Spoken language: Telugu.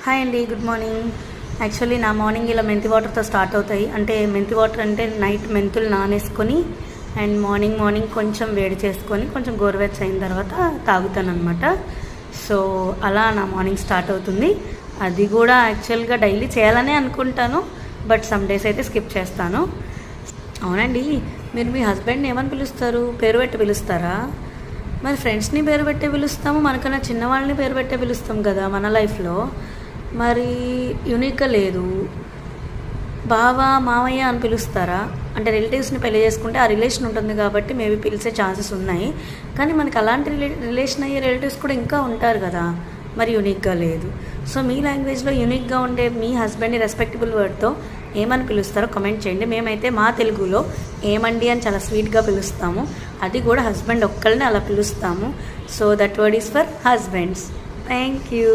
హాయ్ అండి, గుడ్ మార్నింగ్. యాక్చువల్లీ నా మార్నింగ్ ఇలా మెంతి వాటర్తో స్టార్ట్ అవుతాయి. అంటే మెంతి వాటర్ అంటే నైట్ మెంతులు నానేసుకొని అండ్ మార్నింగ్ కొంచెం వేడి చేసుకొని కొంచెం గోరువెచ్చ అయిన తర్వాత తాగుతాను అనమాట. సో అలా నా మార్నింగ్ స్టార్ట్ అవుతుంది. అది కూడా యాక్చువల్గా డైలీ చేయాలనే అనుకుంటాను, బట్ సమ్ డేస్ అయితే స్కిప్ చేస్తాను. అవునండి, మీరు మీ హస్బెండ్ని ఏమని పిలుస్తారు? పేరు పెట్టి పిలుస్తారా? మరి ఫ్రెండ్స్ని పేరు పెట్టే పిలుస్తాము, మనకన్నా చిన్నవాళ్ళని పేరు పెట్టే పిలుస్తాం కదా మన లైఫ్లో. మరి యూనిక్గా లేదు. బావ మామయ్య అని పిలుస్తారా? అంటే రిలేటివ్స్ని పెళ్లి చేసుకుంటే ఆ రిలేషన్ ఉంటుంది కాబట్టి మేబీ పిలిచే ఛాన్సెస్ ఉన్నాయి. కానీ మనకి అలాంటి రిలేషన్ అయ్యే రిలేటివ్స్ కూడా ఇంకా ఉంటారు కదా, మరి యూనిక్గా లేదు. సో మీ లాంగ్వేజ్లో యూనిక్గా ఉండే మీ హస్బెండ్ని రెస్పెక్టబుల్ వర్డ్తో ఏమని పిలుస్తారో కమెంట్ చేయండి. మేమైతే మా తెలుగులో ఏమండి అని చాలా స్వీట్గా పిలుస్తాము. అది కూడా హస్బెండ్ ఒక్కరిని అలా పిలుస్తాము. So that word is for husbands. Thank you.